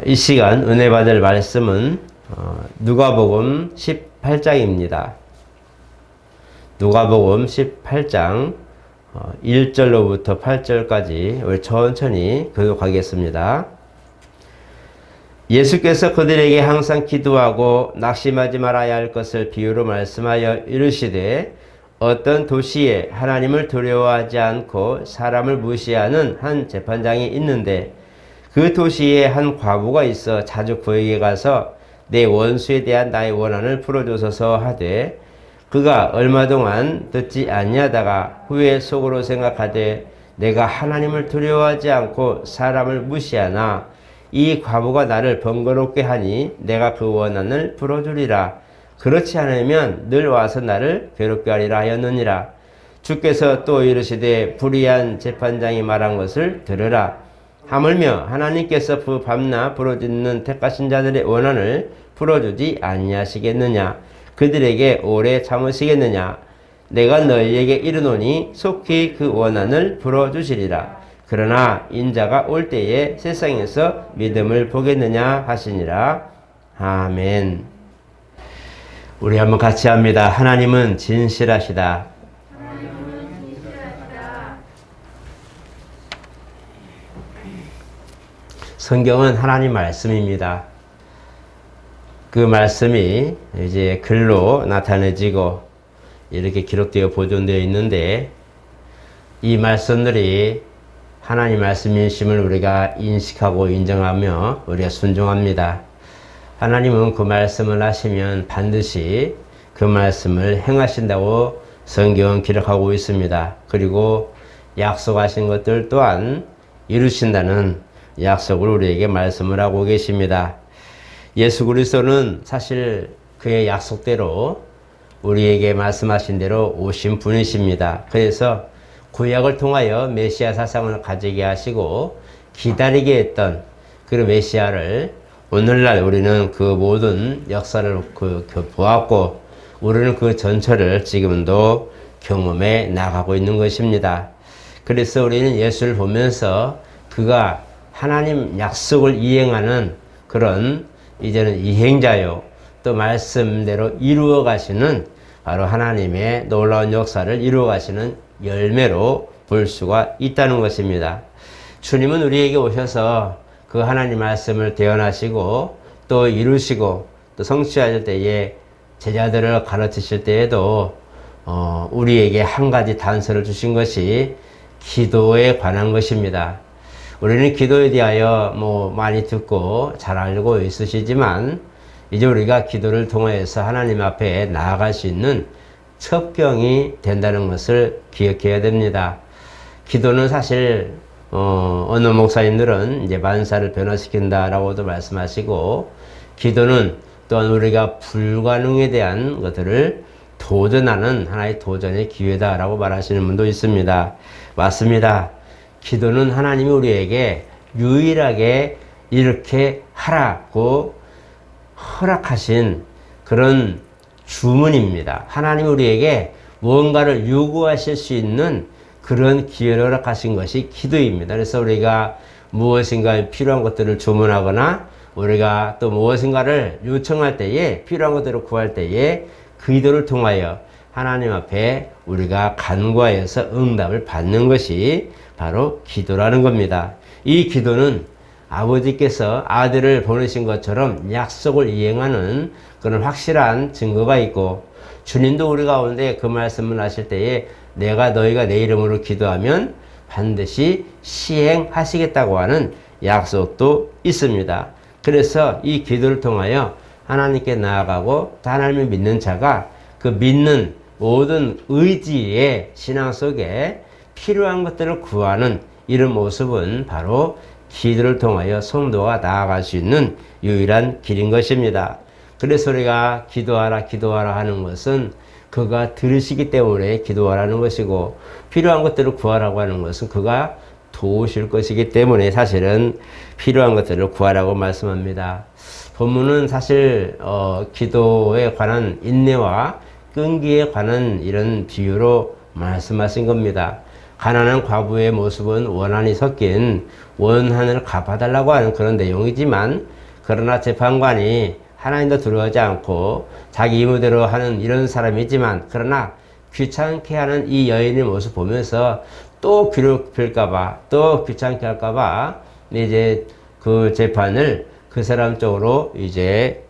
이 시간 은혜 받을 말씀은 누가복음 18장입니다. 누가복음 18장 1절로부터 8절까지 우리 천천히 교독하겠습니다. 예수께서 그들에게 항상 기도하고 낙심하지 말아야 할 것을 비유로 말씀하여 이르시되 어떤 도시에 하나님을 두려워하지 않고 사람을 무시하는 한 재판장이 있는데 그 도시에 한 과부가 있어 자주 그에게 가서 내 원수에 대한 나의 원한을 풀어주소서 하되 그가 얼마 동안 듣지 아니하다가 후에 속으로 생각하되 내가 하나님을 두려워하지 않고 사람을 무시하나 이 과부가 나를 번거롭게 하니 내가 그 원한을 풀어주리라. 그렇지 않으면 늘 와서 나를 괴롭게 하리라 하였느니라. 주께서 또 이르시되 불의한 재판장이 말한 것을 들으라. 하물며 하나님께서 그 밤낮 부르짖는 택하신 자들의 원한을 풀어주지 아니하시겠느냐. 그들에게 오래 참으시겠느냐. 내가 너희에게 이르노니 속히 그 원한을 풀어주시리라. 그러나 인자가 올 때에 세상에서 믿음을 보겠느냐 하시니라. 아멘. 우리 한번 같이 합니다. 하나님은 진실하시다. 성경은 하나님 말씀입니다. 그 말씀이 이제 글로 나타내지고 이렇게 기록되어 보존되어 있는데 이 말씀들이 하나님 말씀이심을 우리가 인식하고 인정하며 우리가 순종합니다. 하나님은 그 말씀을 하시면 반드시 그 말씀을 행하신다고 성경은 기록하고 있습니다. 그리고 약속하신 것들 또한 이루신다는 약속을 우리에게 말씀을 하고 계십니다. 예수 그리스도는 사실 그의 약속대로 우리에게 말씀하신 대로 오신 분이십니다. 그래서 구약을 통하여 메시아 사상을 가지게 하시고 기다리게 했던 그 메시아를 오늘날 우리는 그 모든 역사를 보았고 우리는 그 전철을 지금도 경험해 나가고 있는 것입니다. 그래서 우리는 예수를 보면서 그가 하나님 약속을 이행하는 그런 이제는 이행자요 또 말씀대로 이루어 가시는 바로 하나님의 놀라운 역사를 이루어 가시는 열매로 볼 수가 있다는 것입니다. 주님은 우리에게 오셔서 그 하나님 말씀을 대언하시고 또 이루시고 또 성취하실 때에 제자들을 가르치실 때에도 우리에게 한 가지 단서를 주신 것이 기도에 관한 것입니다. 우리는 기도에 대하여 많이 듣고 잘 알고 있으시지만 이제 우리가 기도를 통해서 하나님 앞에 나아갈 수 있는 첩경이 된다는 것을 기억해야 됩니다. 기도는 사실 어느 목사님들은 이제 만사를 변화시킨다라고도 말씀하시고 기도는 또한 우리가 불가능에 대한 것들을 도전하는 하나의 도전의 기회다라고 말하시는 분도 있습니다. 맞습니다. 기도는 하나님이 우리에게 유일하게 이렇게 하라고 허락하신 그런 주문입니다. 하나님이 우리에게 무언가를 요구하실 수 있는 그런 기회를 허락하신 것이 기도입니다. 그래서 우리가 무엇인가 필요한 것들을 주문하거나 우리가 또 무엇인가를 요청할 때에 필요한 것들을 구할 때에 그 기도를 통하여 하나님 앞에 우리가 간구하여서 응답을 받는 것이 바로 기도라는 겁니다. 이 기도는 아버지께서 아들을 보내신 것처럼 약속을 이행하는 그런 확실한 증거가 있고 주님도 우리 가운데 그 말씀을 하실 때에 내가 너희가 내 이름으로 기도하면 반드시 시행하시겠다고 하는 약속도 있습니다. 그래서 이 기도를 통하여 하나님께 나아가고 하나님을 믿는 자가 그 믿는 모든 의지의 신앙 속에 필요한 것들을 구하는 이런 모습은 바로 기도를 통하여 성도가 나아갈 수 있는 유일한 길인 것입니다. 그래서 우리가 기도하라 하는 것은 그가 들으시기 때문에 기도하라는 것이고 필요한 것들을 구하라고 하는 것은 그가 도우실 것이기 때문에 사실은 필요한 것들을 구하라고 말씀합니다. 본문은 사실 기도에 관한 인내와 끈기에 관한 이런 비유로 말씀하신 겁니다. 가난한 과부의 모습은 원한이 섞인 원한을 갚아달라고 하는 그런 내용이지만, 그러나 재판관이 하나님도 두려워하지 않고 자기 의무대로 하는 이런 사람이지만, 그러나 귀찮게 하는 이 여인의 모습 보면서 또 괴롭힐까봐, 또 귀찮게 할까봐 이제 그 재판을 그 사람 쪽으로 이제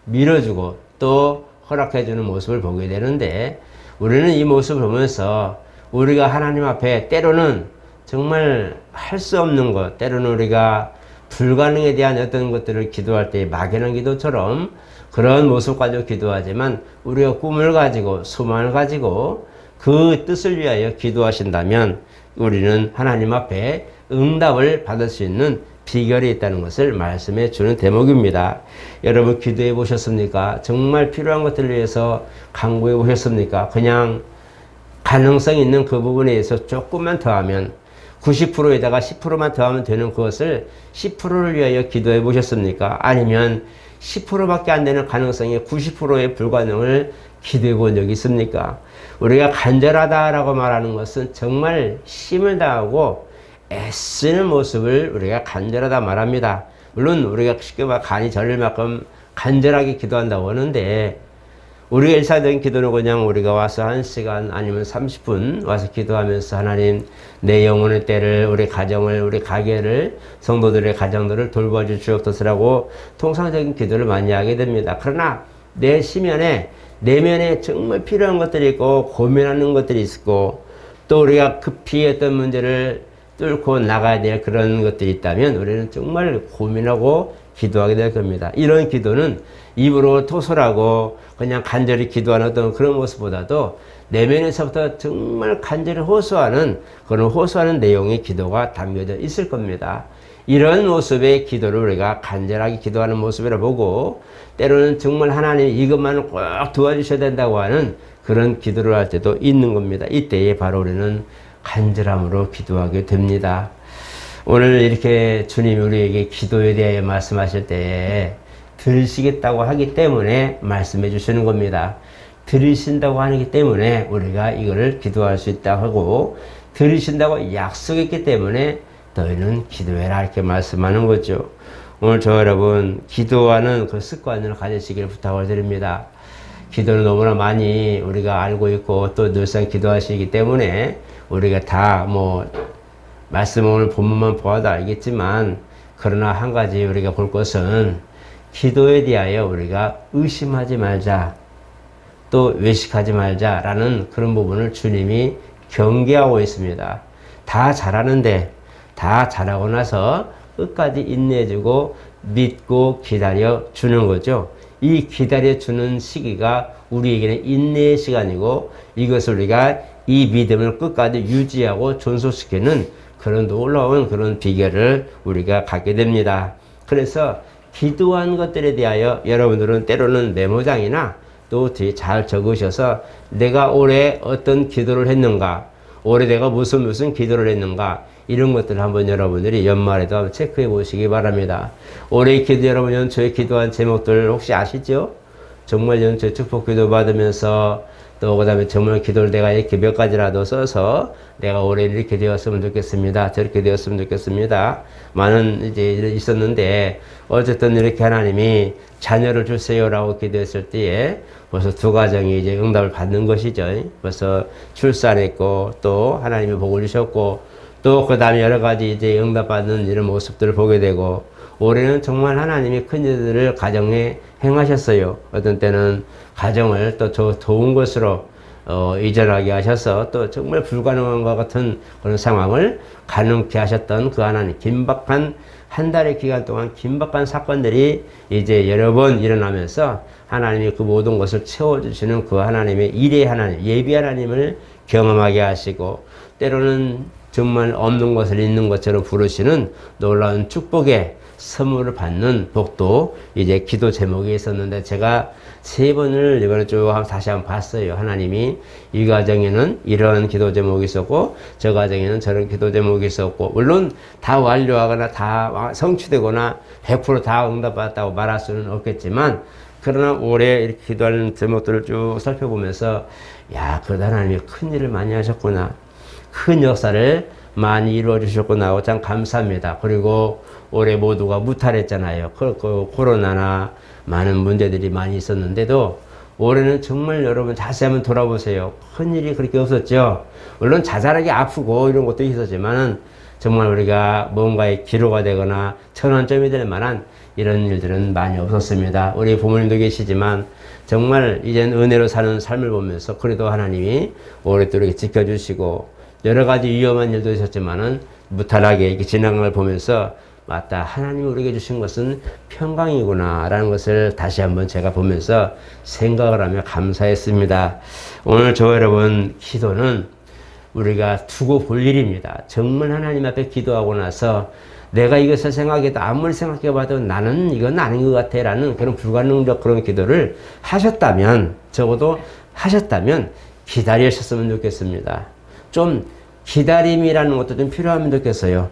밀어주고 또 허락해주는 모습을 보게 되는데, 우리는 이 모습을 보면서 우리가 하나님 앞에 때로는 정말 할 수 없는 것, 때로는 우리가 불가능에 대한 어떤 것들을 기도할 때 막연한 기도처럼 그런 모습 가지고 기도하지만, 우리가 꿈을 가지고 소망을 가지고 그 뜻을 위하여 기도하신다면 우리는 하나님 앞에 응답을 받을 수 있는 비결이 있다는 것을 말씀해 주는 대목입니다. 여러분, 기도해 보셨습니까? 정말 필요한 것들을 위해서 간구해 보셨습니까? 그냥 가능성 있는 그 부분에 의해서 조금만 더하면, 90%에다가 10%만 더하면 되는 그것을 10%를 위하여 기도해 보셨습니까? 아니면 10%밖에 안 되는 가능성의 90%의 불가능을 기도해 본 적이 있습니까? 우리가 간절하다라고 말하는 것은 정말 힘을 다하고 애쓰는 모습을 우리가 간절하다 말합니다. 물론 우리가 쉽게 말 간이 저릴 만큼 간절하게 기도한다고 하는데, 우리가 일상적인 기도는 그냥 우리가 와서 1시간 아니면 30분 와서 기도하면서 하나님, 내 영혼의 때를, 우리 가정을, 우리 가게를, 성도들의 가정들을 돌봐줄 주옵소서라고 통상적인 기도를 많이 하게 됩니다. 그러나 내 심연에, 내면에 정말 필요한 것들이 있고 고민하는 것들이 있고, 또 우리가 급히 어떤 문제를 뚫고 나가야 될 그런 것들이 있다면 우리는 정말 고민하고 기도하게 될 겁니다. 이런 기도는 입으로 토설하고 그냥 간절히 기도하는 어떤 그런 모습보다도 내면에서부터 정말 간절히 호소하는, 그런 호소하는 내용의 기도가 담겨져 있을 겁니다. 이런 모습의 기도를 우리가 간절하게 기도하는 모습이라 보고, 때로는 정말 하나님 이것만은 꼭 도와주셔야 된다고 하는 그런 기도를 할 때도 있는 겁니다. 이때에 바로 우리는 간절함으로 기도하게 됩니다. 오늘 이렇게 주님이 우리에게 기도에 대해 말씀하실 때에 들으시겠다고 하기 때문에 말씀해 주시는 겁니다. 들으신다고 하기 때문에 우리가 이거를 기도할 수 있다고 하고, 들으신다고 약속했기 때문에 너희는 기도해라 이렇게 말씀하는 거죠. 오늘 저 여러분, 기도하는 그 습관을 가지시길 부탁을 드립니다. 기도는 너무나 많이 우리가 알고 있고 또 늘상 기도하시기 때문에 우리가 다 말씀 오늘 본문만 보아도 알겠지만, 그러나 한 가지 우리가 볼 것은 기도에 대하여 우리가 의심하지 말자, 또 외식하지 말자라는 그런 부분을 주님이 경계하고 있습니다. 다 잘하는데, 다 잘하고 나서 끝까지 인내해주고 믿고 기다려 주는 거죠. 이 기다려 주는 시기가 우리에게는 인내의 시간이고, 이것을 우리가 이 믿음을 끝까지 유지하고 존속시키는 그런 놀라운 그런 비결을 우리가 갖게 됩니다. 그래서 기도한 것들에 대하여 여러분들은 때로는 메모장이나 또 뒤에 잘 적으셔서 내가 올해 어떤 기도를 했는가, 올해 내가 무슨 기도를 했는가, 이런 것들을 한번 여러분들이 연말에도 한번 체크해 보시기 바랍니다. 올해 기도, 여러분 연초에 기도한 제목들 혹시 아시죠? 정말 연초에 축복 기도 받으면서 또 그 다음에 정말 기도를 내가 이렇게 몇 가지라도 써서 내가 올해 이렇게 되었으면 좋겠습니다, 저렇게 되었으면 좋겠습니다, 많은 이제 있었는데, 어쨌든 이렇게 하나님이 자녀를 주세요라고 기도했을 때에 벌써 2가정이 이제 응답을 받는 것이죠. 벌써 출산했고 또 하나님이 복을 주셨고 또 그 다음에 여러 가지 이제 응답받는 이런 모습들을 보게 되고, 올해는 정말 하나님이 큰 일들을 가정에 행하셨어요. 어떤 때는 가정을 또 좋은 것으로 이전하게 하셔서 또 정말 불가능한 것 같은 그런 상황을 가능케 하셨던 그 하나님, 긴박한 한 달의 기간 동안 긴박한 사건들이 이제 여러 번 일어나면서 하나님이 그 모든 것을 채워주시는 그 하나님의 일의 하나님, 예비 하나님을 경험하게 하시고, 때로는 정말 없는 것을 있는 것처럼 부르시는 놀라운 축복의 선물을 받는 복도 이제 기도 제목이 있었는데, 제가 3번을 이번에 쭉 다시 한번 봤어요. 하나님이 이 가정에는 이런 기도 제목이 있었고, 저 가정에는 저런 기도 제목이 있었고, 물론 다 완료하거나 다 성취되거나 100% 다 응답받았다고 말할 수는 없겠지만, 그러나 올해 이렇게 기도하는 제목들을 쭉 살펴보면서, 야, 그러다 하나님이 큰 일을 많이 하셨구나. 큰 역사를 많이 이루어 주셨구나. 참 감사합니다. 그리고 올해 모두가 무탈했잖아요. 코로나나 많은 문제들이 많이 있었는데도 올해는 정말 여러분 자세히 한번 돌아보세요. 큰일이 그렇게 없었죠. 물론 자잘하게 아프고 이런 것도 있었지만은 정말 우리가 뭔가의 기로가 되거나 전환점이 될 만한 이런 일들은 많이 없었습니다. 우리 부모님도 계시지만 정말 이젠 은혜로 사는 삶을 보면서 그래도 하나님이 오랫도록 이렇게 지켜주시고 여러 가지 위험한 일도 있었지만은 무탈하게 이렇게 지나간 걸 보면서 맞다. 하나님이 우리에게 주신 것은 평강이구나 라는 것을 다시 한번 제가 보면서 생각을 하며 감사했습니다. 오늘 저 여러분 기도는 우리가 두고 볼 일입니다. 정말 하나님 앞에 기도하고 나서 내가 이것을 생각해도 아무리 생각해봐도 나는 이건 아닌 것 같아 라는 그런 불가능적 그런 기도를 하셨다면 적어도 하셨다면 기다리셨으면 좋겠습니다. 좀 기다림이라는 것도 좀 필요하면 좋겠어요.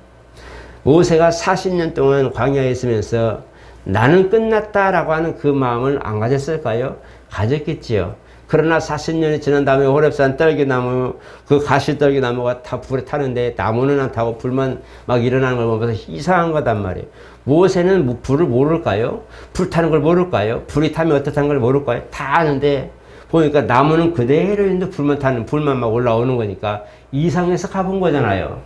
모세가 40년 동안 광야에 있으면서 나는 끝났다라고 하는 그 마음을 안 가졌을까요? 가졌겠지요. 그러나 40년이 지난 다음에 호렙산 떨기나무, 그 가시떨기나무가 다 불에 타는데 나무는 안 타고 불만 막 일어나는 걸 보면서 이상한 거단 말이에요. 모세는 불을 모를까요? 불 타는 걸 모를까요? 불이 타면 어떻다는 걸 모를까요? 다 아는데 보니까 나무는 그대로 있는데 불만 막 올라오는 거니까 이상해서 가본 거잖아요.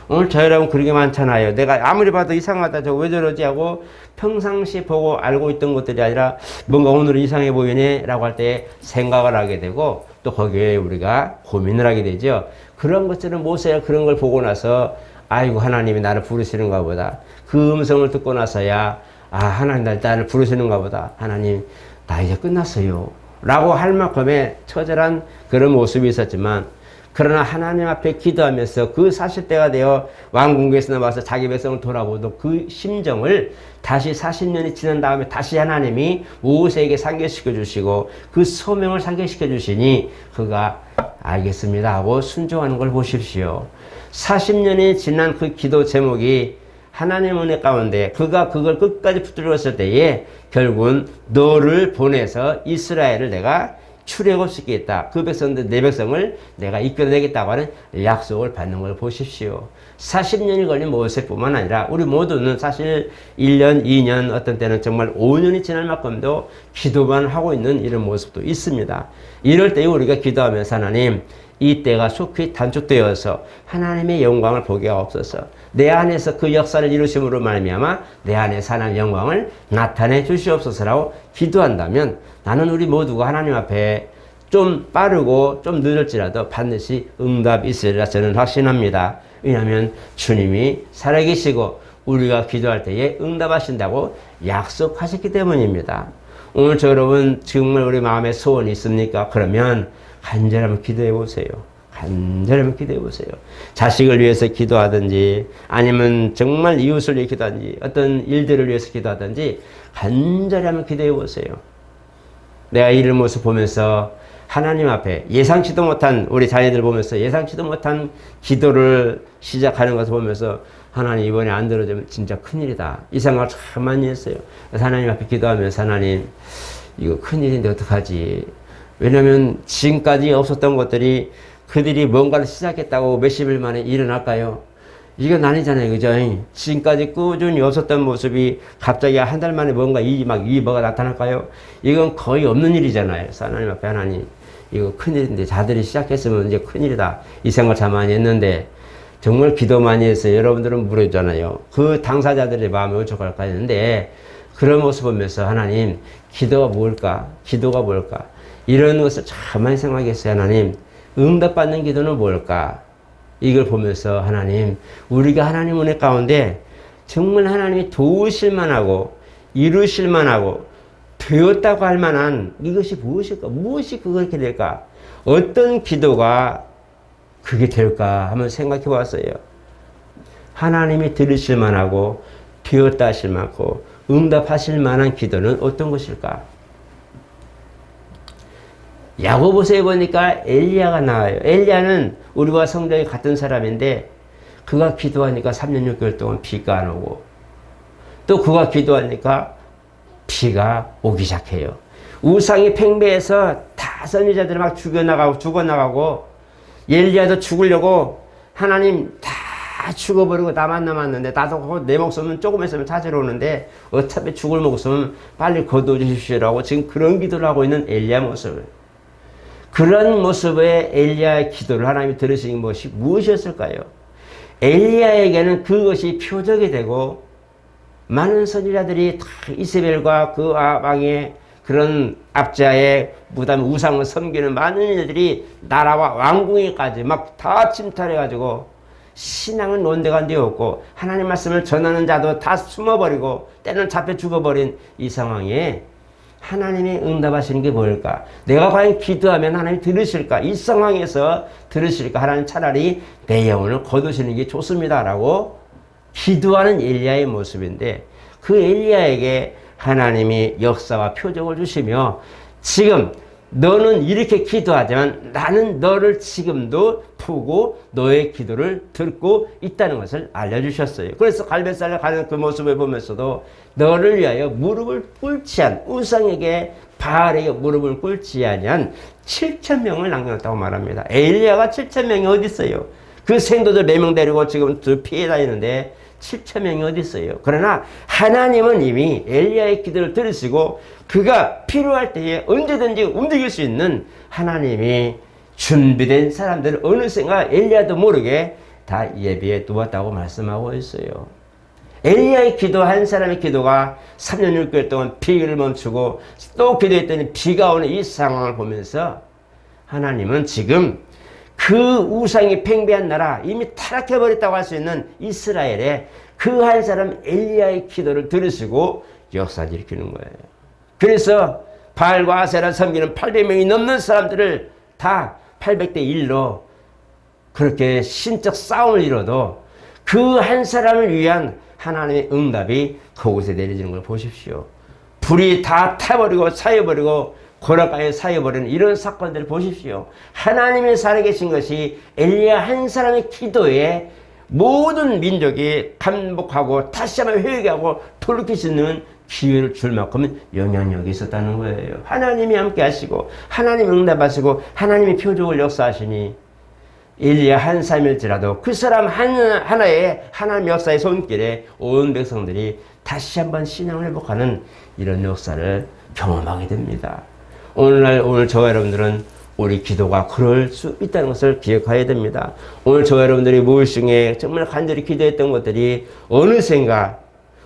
오늘 저 여러분 그런 게 많잖아요. 내가 아무리 봐도 이상하다, 저거 왜 저러지 하고 평상시 보고 알고 있던 것들이 아니라 뭔가 오늘은 이상해 보이네 라고 할 때 생각을 하게 되고 또 거기에 우리가 고민을 하게 되죠. 그런 것들은 모세가 그런 걸 보고 나서 아이고 하나님이 나를 부르시는가 보다. 그 음성을 듣고 나서야 하나님 나를 부르시는가 보다. 하나님 나 이제 끝났어요 라고 할 만큼의 처절한 그런 모습이 있었지만 그러나 하나님 앞에 기도하면서 그 40대가 되어 왕궁에서 나와서 자기 백성을 돌아보도 그 심정을 다시 40년이 지난 다음에 다시 하나님이 모세에게 상기시켜 주시고 그 소명을 상기시켜 주시니 그가 알겠습니다 하고 순종하는 걸 보십시오. 40년이 지난 그 기도 제목이 하나님 은혜 가운데 그가 그걸 끝까지 붙들었을 때에 결국은 너를 보내서 이스라엘을 내가 출애굽시키겠다. 그 백성들 내 백성을 내가 이끌어내겠다고 하는 약속을 받는 걸 보십시오. 40년이 걸린 모세뿐만 아니라 우리 모두는 사실 1년, 2년, 어떤 때는 정말 5년이 지날 만큼도 기도만 하고 있는 이런 모습도 있습니다. 이럴 때 우리가 기도하면서 하나님 이 때가 속히 단축되어서 하나님의 영광을 보게 하옵소서. 내 안에서 그 역사를 이루심으로 말미암아 내 안에서 하나님의 영광을 나타내 주시옵소서라고 기도한다면 나는 우리 모두가 하나님 앞에 좀 빠르고 좀 늦을지라도 반드시 응답이 있으리라 저는 확신합니다. 왜냐하면 주님이 살아계시고 우리가 기도할 때에 응답하신다고 약속하셨기 때문입니다. 오늘 저 여러분 정말 우리 마음에 소원이 있습니까? 그러면 간절히 한번 기도해 보세요. 간절히 한번 기도해 보세요. 자식을 위해서 기도하든지 아니면 정말 이웃을 위해 기도하든지 어떤 일들을 위해서 기도하든지 간절히 한번 기도해 보세요. 내가 이런 모습 보면서 하나님 앞에 예상치도 못한 우리 자녀들 보면서 예상치도 못한 기도를 시작하는 것을 보면서 하나님 이번에 안 들어주면 진짜 큰일이다. 이 생각을 참 많이 했어요. 그래서 하나님 앞에 기도하면서 하나님 이거 큰일인데 어떡하지? 왜냐하면 지금까지 없었던 것들이 그들이 뭔가를 시작했다고 몇십일 만에 일어날까요? 이건 아니잖아요. 그죠? 지금까지 꾸준히 없었던 모습이 갑자기 한 달 만에 뭔가 뭐가 나타날까요? 이건 거의 없는 일이잖아요. 그래서 하나님 앞에 하나님 이거 큰일인데 자들이 시작했으면 이제 큰일이다. 이 생각을 참 많이 했는데 정말 기도 많이 했어요. 여러분들은 모르잖아요. 그 당사자들의 마음이 어떡할까 했는데 그런 모습 보면서 하나님 기도가 뭘까? 기도가 뭘까? 이런 것을 참 많이 생각했어요. 하나님 응답받는 기도는 뭘까? 이걸 보면서 하나님 우리가 하나님 은혜 가운데 정말 하나님이 도우실 만하고 이루실 만하고 되었다고 할 만한 이것이 무엇일까? 무엇이 그렇게 될까? 어떤 기도가 그게 될까? 한번 생각해 봤어요. 하나님이 들으실 만하고 되었다 하실 만하고 응답하실 만한 기도는 어떤 것일까? 야고보서에 보니까 엘리야가 나와요. 엘리야는 우리와 성경이 같은 사람인데 그가 기도하니까 3년 6개월 동안 비가 안 오고 또 그가 기도하니까 비가 오기 시작해요. 우상이 팽배해서 다 선지자들을 막 죽어나가고 엘리야도 죽으려고 하나님 다 죽어버리고 나만 남았는데 나도 내 목숨은 조금 있으면 찾으러 오는데 어차피 죽을 목숨은 빨리 거둬주십시오라고 지금 그런 기도를 하고 있는 엘리야 모습을, 그런 모습의 엘리야의 기도를 하나님이 들으신 것이 무엇이었을까요? 엘리야에게는 그것이 표적이 되고 많은 선지자들이 다 이세벨과 그 왕의 그런 압자의 무담 우상을 섬기는 많은 일들이 나라와 왕궁에까지 막 다 침탈해가지고 신앙은 논대가 되었고 하나님 말씀을 전하는 자도 다 숨어버리고 때는 잡혀 죽어버린 이 상황에 하나님이 응답하시는 게 뭘까? 내가 과연 기도하면 하나님 들으실까? 이 상황에서 들으실까? 하나님 차라리 내 영혼을 거두시는 게 좋습니다 라고 기도하는 엘리야의 모습인데, 그 엘리야에게 하나님이 역사와 표적을 주시며 지금 너는 이렇게 기도하지만 나는 너를 지금도 보고 너의 기도를 듣고 있다는 것을 알려주셨어요. 그래서 갈배살에 가는 그 모습을 보면서도 너를 위하여 무릎을 꿇지 않은, 우상에게 바알에게 무릎을 꿇지 아니한 7,000명을 남겨놨다고 말합니다. 엘리야가 7,000명이 어디 있어요? 그 생도들 4명 데리고 지금 피해 다니는데 7,000명이 어디 있어요? 그러나 하나님은 이미 엘리야의 기도를 들으시고 그가 필요할 때에 언제든지 움직일 수 있는 하나님이 준비된 사람들을 어느샌가 엘리야도 모르게 다 예비해 두었다고 말씀하고 있어요. 엘리야의 기도, 한 사람의 기도가 3년 6개월 동안 비를 멈추고 또 기도했더니 비가 오는 이 상황을 보면서 하나님은 지금 그 우상이 팽배한 나라, 이미 타락해버렸다고 할 수 있는 이스라엘에 그 한 사람 엘리야의 기도를 들으시고 역사를 일으키는 거예요. 그래서 바알과 아세라 섬기는 800명이 넘는 사람들을 다 800대 1로 그렇게 신적 싸움을 이뤄도 그 한 사람을 위한 하나님의 응답이 그곳에 내려지는 걸 보십시오. 불이 다 타버리고 사여버리고 고라가에 사여버리는 이런 사건들을 보십시오. 하나님의 살아계신 것이 엘리야 한 사람의 기도에 모든 민족이 감복하고 다시 한번 회개하고 돌이킬 수 있는 기회를 줄 만큼 영향력이 있었다는 거예요. 하나님이 함께 하시고 하나님이 응답하시고 하나님이 표적을 역사하시니 엘리야 한 사람일지라도 그 사람 하나의 하나님 역사의 손길에 온 백성들이 다시 한번 신앙을 회복하는 이런 역사를 경험하게 됩니다. 오늘 저와 여러분들은 우리 기도가 그럴 수 있다는 것을 기억해야 됩니다. 오늘 저와 여러분들이 무엇중에 정말 간절히 기도했던 것들이 어느샌가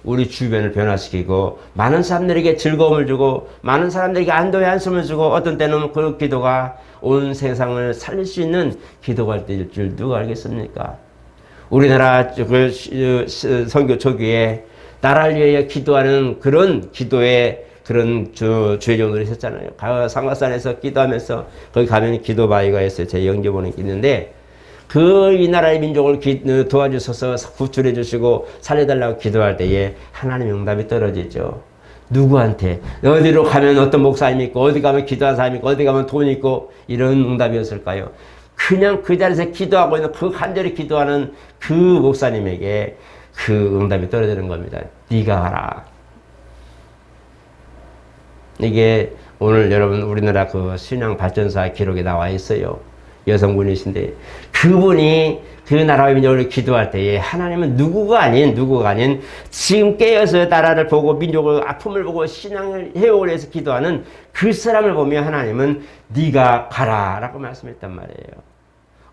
우리 주변을 변화시키고 많은 사람들에게 즐거움을 주고 많은 사람들에게 안도의 한숨을 주고 어떤 때는 그 기도가 온 세상을 살릴 수 있는 기도가 될 줄 누가 알겠습니까? 우리나라 선교 초기에 나라를 위하여 기도하는 그런 기도의 그런 주의종들이 있었잖아요. 상가산에서 기도하면서 거기 가면 기도바위가 있어요. 제 영접원이 있는데 이 나라의 민족을 도와주셔서 구출해 주시고 살려달라고 기도할 때에 하나님의 응답이 떨어지죠. 누구한테? 어디로 가면 어떤 목사님이 있고 어디 가면 기도하는 사람이 있고 어디 가면 돈이 있고 이런 응답이었을까요? 그냥 그 자리에서 기도하고 있는 그 간절히 기도하는 그 목사님에게 그 응답이 떨어지는 겁니다. 네가 가라. 이게 오늘 여러분 우리나라 그 신앙 발전사 기록에 나와 있어요. 여성분이신데 그분이 그 나라의 민족을 기도할 때에 하나님은 누구가 아닌 지금 깨어서 나라를 보고 민족을 아픔을 보고 신앙을 회복을 해서 기도하는 그 사람을 보며 하나님은 네가 가라 라고 말씀했단 말이에요.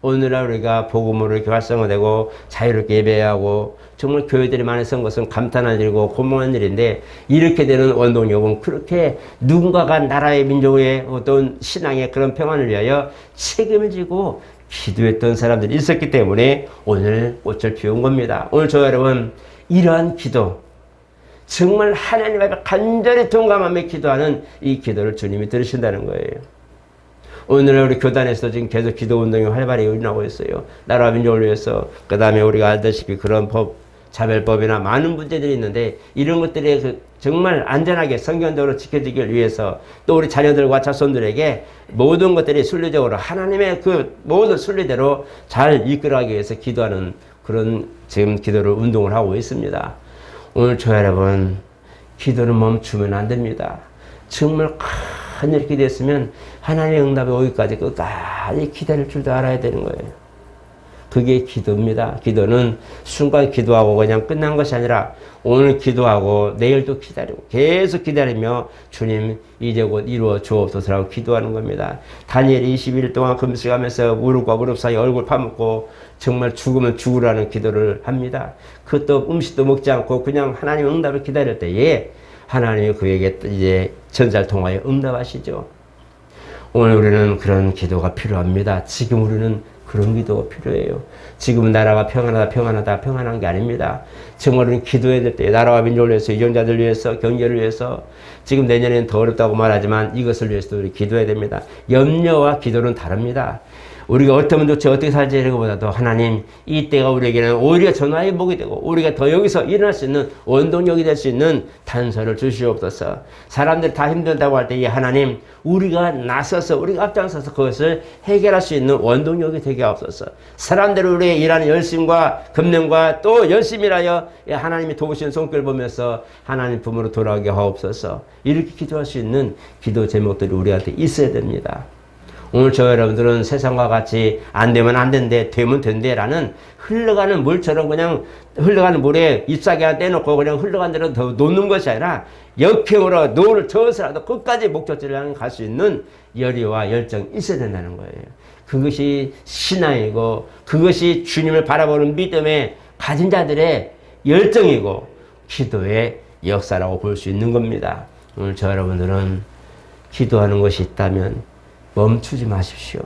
오늘날 우리가 복음으로 이렇게 활성화되고 자유롭게 예배하고 정말 교회들이 많이 선 것은 감탄할 일이고 고마운 일인데 이렇게 되는 원동력은 그렇게 누군가가 나라의 민족의 어떤 신앙의 그런 평안을 위하여 책임을 지고 기도했던 사람들이 있었기 때문에 오늘 꽃을 피운 겁니다. 오늘 저 여러분 이러한 기도 정말 하나님 앞에 간절히 동감하며 기도하는 이 기도를 주님이 들으신다는 거예요. 오늘날 우리 교단에서 지금 계속 기도 운동이 활발히 일어나고 있어요. 나라 민족을 위해서. 그 다음에 우리가 알다시피 그런 법, 자별법이나 많은 문제들이 있는데 이런 것들이 정말 안전하게 성경적으로 지켜지길 위해서 또 우리 자녀들과 자손들에게 모든 것들이 순리적으로 하나님의 그 모든 순리대로 잘 이끌어가기 위해서 기도하는 그런 지금 기도를 운동을 하고 있습니다. 오늘 저 여러분 기도를 멈추면 안 됩니다. 정말 간절히 기도했으면 하나님의 응답이 오기까지 끝까지 기다릴 줄도 알아야 되는 거예요. 그게 기도입니다. 기도는 순간 기도하고 그냥 끝난 것이 아니라 오늘 기도하고 내일도 기다리고 계속 기다리며 주님 이제 곧 이루어 주옵소서라고 기도하는 겁니다. 다니엘이 20일 동안 금식하면서 무릎과 무릎 사이 얼굴 파묻고 정말 죽으면 죽으라는 기도를 합니다. 그것도 음식도 먹지 않고 그냥 하나님 응답을 기다릴 때에 하나님이 그에게 이제 전사를 통하여 응답하시죠. 오늘 우리는 그런 기도가 필요합니다. 지금 우리는 그런 기도가 필요해요. 지금은 나라가 평안하다 평안하다 평안한 게 아닙니다. 정말 우리는 기도해야 될 때 나라와 민족을 위해서 이전자들 위해서 경제를 위해서 지금 내년에는 더 어렵다고 말하지만 이것을 위해서도 우리 기도해야 됩니다. 염려와 기도는 다릅니다. 우리가 어떠면 좋지 어떻게 살지 이런 것보다도 하나님 이 때가 우리에게는 오히려 전화의 복이 되고 우리가 더 여기서 일어날 수 있는 원동력이 될 수 있는 단서를 주시옵소서. 사람들이 다 힘들다고 할 때 하나님 우리가 나서서 우리가 앞장서서 그것을 해결할 수 있는 원동력이 되게 하옵소서. 사람들이 우리의 일하는 열심과 금능과 또 열심히 일하여 하나님이 도우시는 손길 보면서 하나님 품으로 돌아오게 하옵소서. 이렇게 기도할 수 있는 기도 제목들이 우리한테 있어야 됩니다. 오늘 저 여러분들은 세상과 같이 안 되면 안 된대, 되면 된대 라는 흘러가는 물처럼 그냥 흘러가는 물에 잎사귀 하나 떼놓고 그냥 흘러가는 대로 더 놓는 것이 아니라 역행으로 노를 저어서라도 끝까지 목적지를 향해 갈 수 있는 열의와 열정이 있어야 된다는 거예요. 그것이 신앙이고 그것이 주님을 바라보는 믿음에 가진 자들의 열정이고 기도의 역사라고 볼 수 있는 겁니다. 오늘 저 여러분들은 기도하는 것이 있다면 멈추지 마십시오.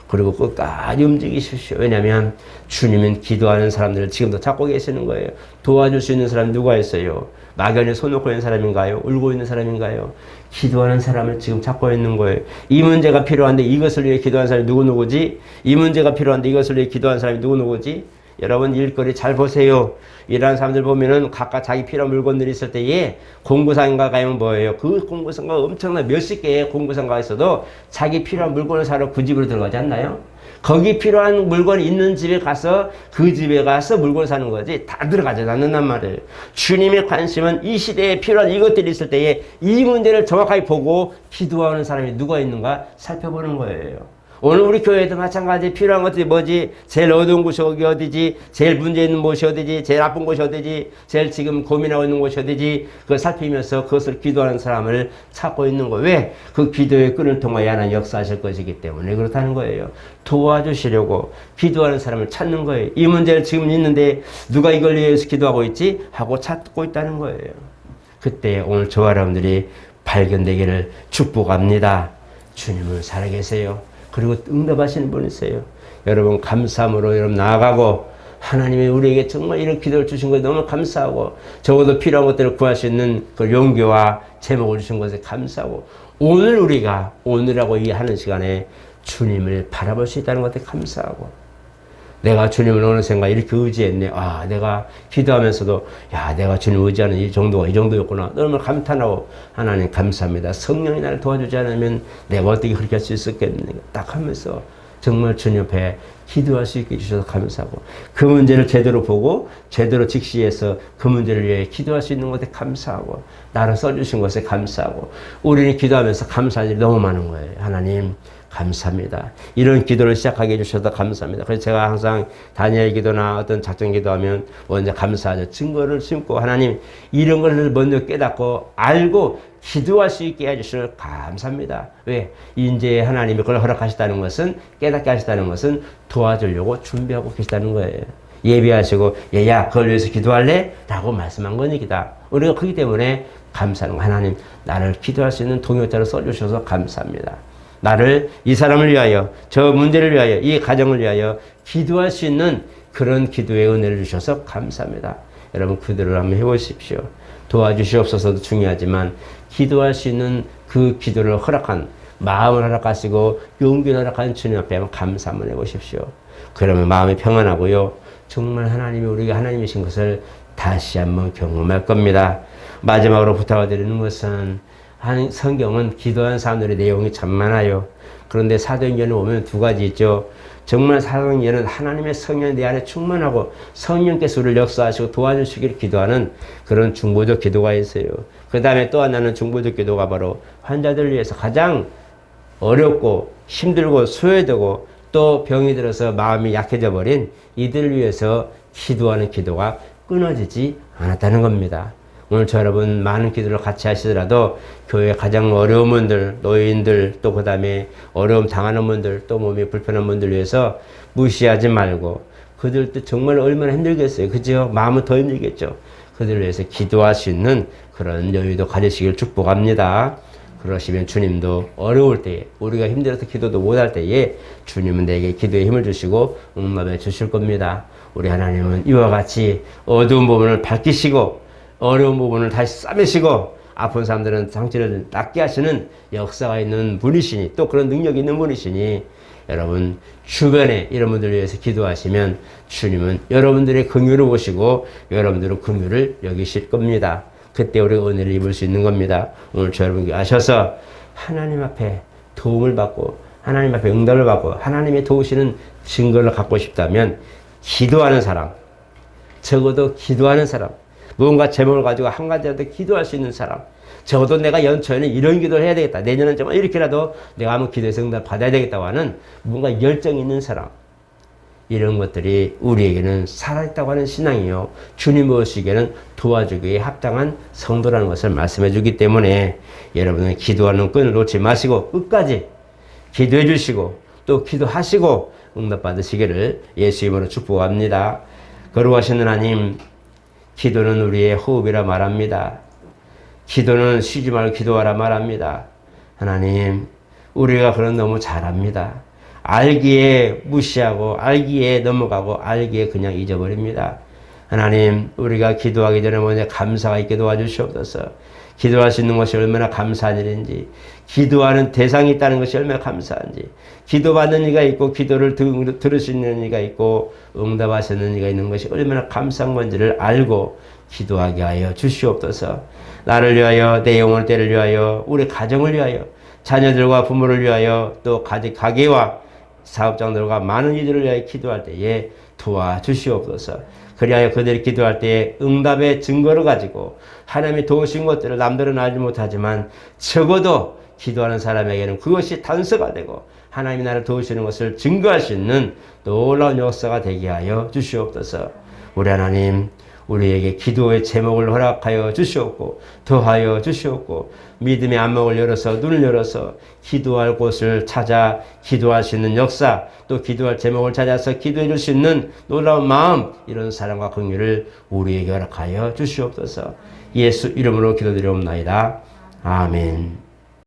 그리고 끝까지 움직이십시오. 왜냐하면 주님은 기도하는 사람들을 지금도 찾고 계시는 거예요. 도와줄 수 있는 사람이 누가 있어요? 막연히 손 놓고 있는 사람인가요? 울고 있는 사람인가요? 기도하는 사람을 지금 찾고 있는 거예요. 이 문제가 필요한데 이것을 위해 기도하는 사람이 누구누구지? 이 문제가 필요한데 이것을 위해 기도하는 사람이 누구누구지? 여러분 일거리 잘 보세요. 일하는 사람들 보면은 각각 자기 필요한 물건들이 있을 때에 공구상가 가면 뭐예요? 그 공구상가 엄청난 몇십 개의 공구상가가 있어도 자기 필요한 물건을 사러 그 집으로 들어가지 않나요? 거기 필요한 물건이 있는 집에 가서 그 집에 가서 물건을 사는 거지 다 들어가지 않는단 말이에요. 주님의 관심은 이 시대에 필요한 이것들이 있을 때에 이 문제를 정확하게 보고 기도하는 사람이 누가 있는가 살펴보는 거예요. 오늘 우리 교회도 마찬가지 필요한 것들이 뭐지? 제일 어두운 곳이 어디지? 제일 문제 있는 곳이 어디지? 제일 아픈 곳이 어디지? 제일 지금 고민하고 있는 곳이 어디지? 그걸 살피면서 그것을 기도하는 사람을 찾고 있는 거예요. 왜? 그 기도의 끈을 통하여 하나님 역사하실 것이기 때문에 그렇다는 거예요. 도와주시려고 기도하는 사람을 찾는 거예요. 이 문제를 지금 있는데 누가 이걸 위해서 기도하고 있지? 하고 찾고 있다는 거예요. 그때 오늘 저와 여러분들이 발견되기를 축복합니다. 주님은 살아계세요. 그리고 응답하시는 분이세요. 여러분 감사함으로 여러분 나아가고 하나님이 우리에게 정말 이런 기도를 주신 것에 너무 감사하고 적어도 필요한 것들을 구할 수 있는 그 용기와 제목을 주신 것에 감사하고 오늘 우리가 오늘하고 이 하는 시간에 주님을 바라볼 수 있다는 것에 감사하고 내가 주님을 어느 생각 이렇게 의지했네. 아, 내가 기도하면서도 야, 내가 주님 의지하는 이 정도가 이 정도였구나. 너무 감탄하고 하나님 감사합니다. 성령이 나를 도와주지 않으면 내가 어떻게 그렇게 할 수 있었겠는가. 딱 하면서 정말 주님 앞에 기도할 수 있게 해주셔서 감사하고 그 문제를 제대로 보고 제대로 직시해서 그 문제를 위해 기도할 수 있는 것에 감사하고 나를 써주신 것에 감사하고 우리는 기도하면서 감사할 일이 너무 많은 거예요. 하나님 감사합니다. 이런 기도를 시작하게 해주셔서 감사합니다. 그래서 제가 항상 다니엘 기도나 어떤 작전 기도하면 먼저 감사하죠. 증거를 심고 하나님 이런 것을 먼저 깨닫고 알고 기도할 수 있게 해주시면 감사합니다. 왜? 이제 하나님이 그걸 허락하셨다는 것은 깨닫게 하셨다는 것은 도와주려고 준비하고 계시다는 거예요. 예비하시고 얘야 그걸 위해서 기도할래? 라고 말씀한 거니까 우리가 그렇기 때문에 감사하는 거. 하나님 나를 기도할 수 있는 동역자로 써주셔서 감사합니다. 나를 이 사람을 위하여 저 문제를 위하여 이 가정을 위하여 기도할 수 있는 그런 기도의 은혜를 주셔서 감사합니다. 여러분 그대로 한번 해보십시오. 도와주시옵소서도 중요하지만 기도할 수 있는 그 기도를 허락한 마음을 허락하시고 용기를 허락한 주님 앞에 한번 감사 한번 해보십시오. 그러면 마음이 평안하고요. 정말 하나님이 우리가 하나님이신 것을 다시 한번 경험할 겁니다. 마지막으로 부탁을 드리는 것은 성경은 기도한 사람들의 내용이 참 많아요. 그런데 사도행전에 보면 두 가지 있죠. 정말 사도행전은 하나님의 성령이 내 안에 충만하고 성령께서 우리를 역사하시고 도와주시기를 기도하는 그런 중보적 기도가 있어요. 그 다음에 또 하나는 중보적 기도가 바로 환자들을 위해서 가장 어렵고 힘들고 소외되고 또 병이 들어서 마음이 약해져 버린 이들을 위해서 기도하는 기도가 끊어지지 않았다는 겁니다. 오늘 저 여러분 많은 기도를 같이 하시더라도 교회 가장 어려운 분들, 노인들, 또 그 다음에 어려움 당하는 분들, 또 몸이 불편한 분들 위해서 무시하지 말고, 그들도 정말 얼마나 힘들겠어요. 그죠? 마음은 더 힘들겠죠. 그들을 위해서 기도할 수 있는 그런 여유도 가지시길 축복합니다. 그러시면 주님도 어려울 때에, 우리가 힘들어서 기도도 못할 때에 주님은 내게 기도에 힘을 주시고 응답해 주실 겁니다. 우리 하나님은 이와 같이 어두운 부분을 밝히시고 어려운 부분을 다시 싸매시고 아픈 사람들은 상처를 낫게 하시는 역사가 있는 분이시니, 또 그런 능력이 있는 분이시니, 여러분 주변에 이런 분들을 위해서 기도하시면 주님은 여러분들의 긍휼을 보시고 여러분들의 긍휼을 여기실 겁니다. 그때 우리가 은혜를 입을 수 있는 겁니다. 오늘 저 여러분께 아셔서 하나님 앞에 도움을 받고 하나님 앞에 응답을 받고 하나님의 도우시는 증거를 갖고 싶다면 기도하는 사람, 적어도 기도하는 사람, 무언가 제목을 가지고 한 가지라도 기도할 수 있는 사람, 적어도 내가 연초에는 이런 기도를 해야 되겠다, 내년은 좀 이렇게라도 내가 한번 기도해서 응답 받아야 되겠다고 하는 뭔가 열정 있는 사람, 이런 것들이 우리에게는 살아있다고 하는 신앙이요, 주님 보시기에는 도와주기에 합당한 성도라는 것을 말씀해 주기 때문에 여러분은 기도하는 끈을 놓지 마시고 끝까지 기도해 주시고 또 기도하시고 응답 받으시기를 예수 이름으로 축복합니다. 거룩하신 하나님, 기도는 우리의 호흡이라 말합니다. 기도는 쉬지 말고 기도하라 말합니다. 하나님, 우리가 그런 너무 잘합니다. 알기에 무시하고 알기에 넘어가고 알기에 그냥 잊어버립니다. 하나님, 우리가 기도하기 전에 먼저 감사가 있게 도와주시옵소서. 기도할 수 있는 것이 얼마나 감사한 일인지, 기도하는 대상이 있다는 것이 얼마나 감사한지, 기도받는 이가 있고 기도를 들을 수 있는 이가 있고 응답하시는 이가 있는 것이 얼마나 감사한 건지를 알고 기도하게 하여 주시옵소서. 나를 위하여, 내 영혼의 때를 위하여, 우리 가정을 위하여, 자녀들과 부모를 위하여, 또 가게와 사업장들과 많은 이들을 위하여 기도할 때에 도와주시옵소서. 그리하여 그들이 기도할 때에 응답의 증거를 가지고 하나님이 도우신 것들을 남들은 알지 못하지만 적어도 기도하는 사람에게는 그것이 단서가 되고 하나님이 나를 도우시는 것을 증거할 수 있는 놀라운 역사가 되게 하여 주시옵소서. 우리 하나님, 우리에게 기도의 제목을 허락하여 주시옵고 더하여 주시옵고 믿음의 안목을 열어서 눈을 열어서 기도할 곳을 찾아 기도할 수 있는 역사, 또 기도할 제목을 찾아서 기도해 줄 수 있는 놀라운 마음, 이런 사랑과 긍휼을 우리에게 허락하여 주시옵소서. 예수 이름으로 기도드리옵나이다. 아멘.